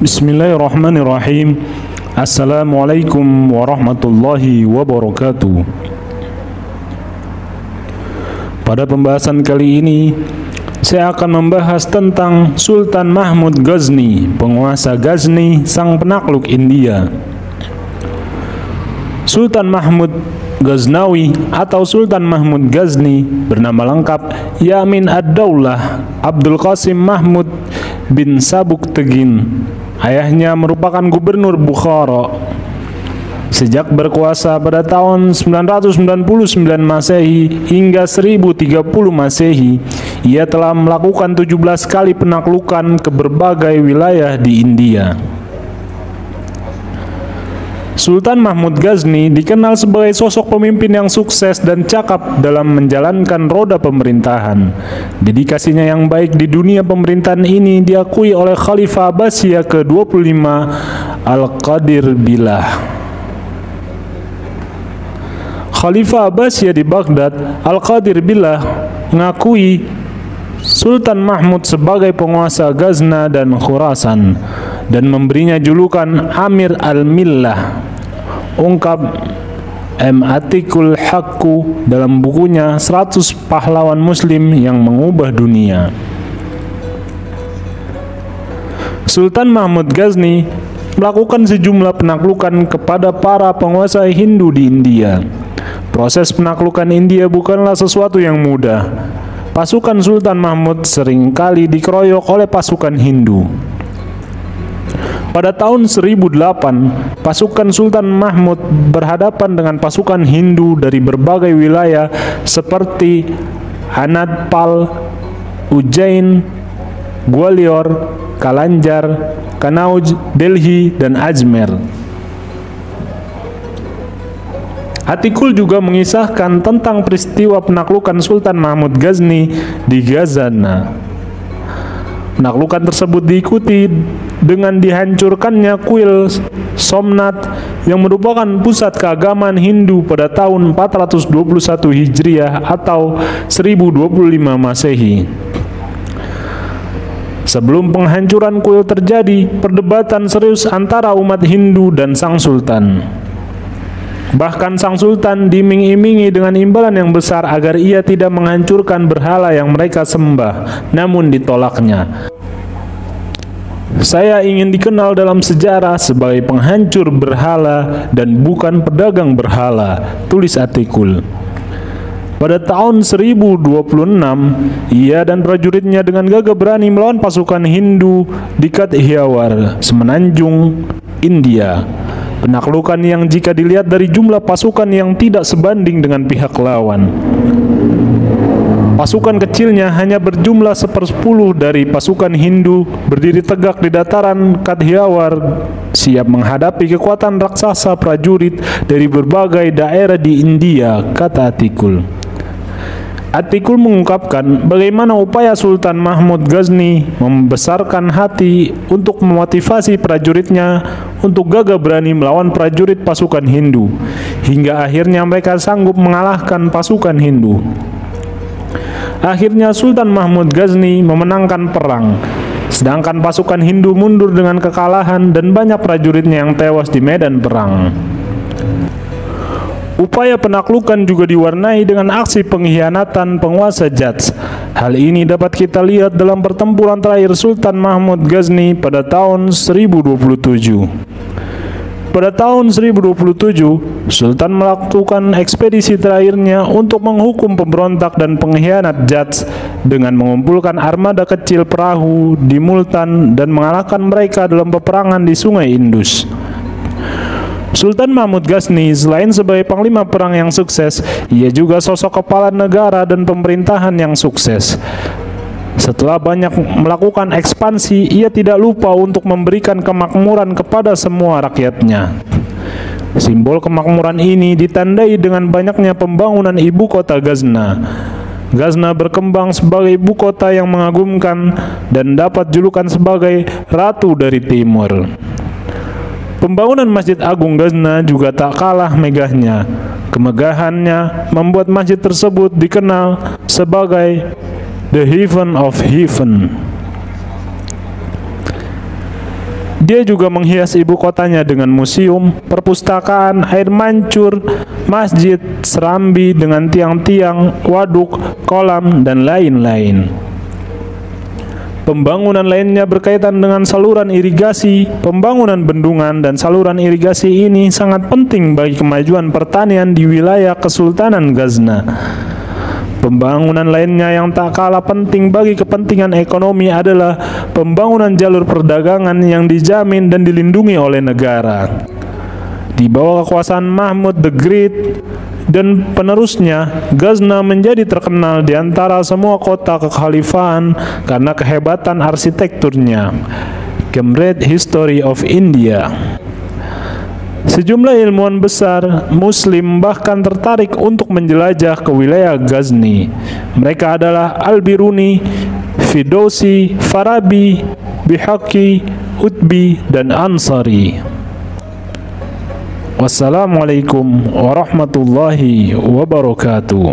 Bismillahirrahmanirrahim. Assalamualaikum warahmatullahi wabarakatuh. Pada pembahasan kali ini, saya akan membahas tentang Sultan Mahmud Ghazni, penguasa Ghazni, sang penakluk India. Sultan Mahmud Ghaznawi atau Sultan Mahmud Ghazni bernama lengkap Yamin ad-Daulah Abdul Qasim Mahmud bin Sabuktegin. Ayahnya merupakan gubernur Bukhara. Sejak berkuasa pada tahun 999 Masehi hingga 1030 Masehi, ia telah melakukan 17 kali penaklukan ke berbagai wilayah di India. Sultan Mahmud Ghazni dikenal sebagai sosok pemimpin yang sukses dan cakap dalam menjalankan roda pemerintahan. Dedikasinya yang baik di dunia pemerintahan ini diakui oleh Khalifah Abbasiyah ke-25 Al-Qadir Billah. Khalifah Abbasiyah di Baghdad, Al-Qadir Billah, mengakui Sultan Mahmud sebagai penguasa Ghazna dan Khurasan dan memberinya julukan Amir al-Millah. Ungkap M. Atikul Haqqu dalam bukunya 100 Pahlawan Muslim yang Mengubah Dunia. Sultan Mahmud Ghazni melakukan sejumlah penaklukan kepada para penguasa Hindu di India. Proses penaklukan India bukanlah sesuatu yang mudah. Pasukan Sultan Mahmud seringkali dikeroyok oleh pasukan Hindu. Pada tahun 1008, pasukan Sultan Mahmud berhadapan dengan pasukan Hindu dari berbagai wilayah seperti Anandpal, Ujjain, Gwalior, Kalanjar, Kanauj, Delhi, dan Ajmer. Atikul juga mengisahkan tentang peristiwa penaklukan Sultan Mahmud Ghazni di Ghazana. Penaklukan tersebut diikuti dengan dihancurkannya kuil Somnath yang merupakan pusat keagamaan Hindu pada tahun 421 Hijriah atau 1025 Masehi. Sebelum penghancuran kuil terjadi, perdebatan serius antara umat Hindu dan sang sultan. Bahkan sang sultan diiming-imingi dengan imbalan yang besar agar ia tidak menghancurkan berhala yang mereka sembah, namun ditolaknya. Saya ingin dikenal dalam sejarah sebagai penghancur berhala dan bukan pedagang berhala, tulis Atikul. Pada tahun 1026, ia dan prajuritnya dengan gagah berani melawan pasukan Hindu di Kathiawar, semenanjung India. Penaklukan yang jika dilihat dari jumlah pasukan yang tidak sebanding dengan pihak lawan. Pasukan kecilnya hanya berjumlah 1/10 dari pasukan Hindu berdiri tegak di dataran Kathiawar, siap menghadapi kekuatan raksasa prajurit dari berbagai daerah di India, kata Atikul. Atikul mengungkapkan bagaimana upaya Sultan Mahmud Ghazni membesarkan hati untuk memotivasi prajuritnya untuk gagah berani melawan prajurit pasukan Hindu, hingga akhirnya mereka sanggup mengalahkan pasukan Hindu. Akhirnya Sultan Mahmud Ghazni memenangkan perang, sedangkan pasukan Hindu mundur dengan kekalahan dan banyak prajuritnya yang tewas di medan perang. Upaya penaklukan juga diwarnai dengan aksi pengkhianatan penguasa Jats. Hal ini dapat kita lihat dalam pertempuran terakhir Sultan Mahmud Ghazni pada tahun 1027. Pada tahun 1027, Sultan melakukan ekspedisi terakhirnya untuk menghukum pemberontak dan pengkhianat Jats dengan mengumpulkan armada kecil perahu di Multan dan mengalahkan mereka dalam peperangan di Sungai Indus. Sultan Mahmud Ghazni selain sebagai panglima perang yang sukses, ia juga sosok kepala negara dan pemerintahan yang sukses. Setelah banyak melakukan ekspansi, ia tidak lupa untuk memberikan kemakmuran kepada semua rakyatnya. Simbol kemakmuran ini ditandai dengan banyaknya pembangunan ibu kota Ghazna. Ghazna berkembang sebagai ibu kota yang mengagumkan dan dapat julukan sebagai Ratu dari Timur. Pembangunan Masjid Agung Ghazna juga tak kalah megahnya. Kemegahannya membuat masjid tersebut dikenal sebagai The Heaven of Heaven. Dia juga menghias ibu kotanya dengan museum, perpustakaan, air mancur, masjid, serambi dengan tiang-tiang, waduk, kolam, dan lain-lain. Pembangunan lainnya berkaitan dengan saluran irigasi. Pembangunan bendungan dan saluran irigasi ini sangat penting bagi kemajuan pertanian di wilayah Kesultanan Ghazna. Pembangunan lainnya yang tak kalah penting bagi kepentingan ekonomi adalah pembangunan jalur perdagangan yang dijamin dan dilindungi oleh negara. Di bawah kekuasaan Mahmud the Great dan penerusnya, Ghazna menjadi terkenal di antara semua kota kekhalifahan karena kehebatan arsitekturnya. Cambridge History of India. Sejumlah ilmuwan besar Muslim bahkan tertarik untuk menjelajah ke wilayah Ghazni. Mereka adalah Al-Biruni, Fidausi, Farabi, Bihaqi, Utbi, dan Ansari. Wassalamualaikum warahmatullahi wabarakatuh.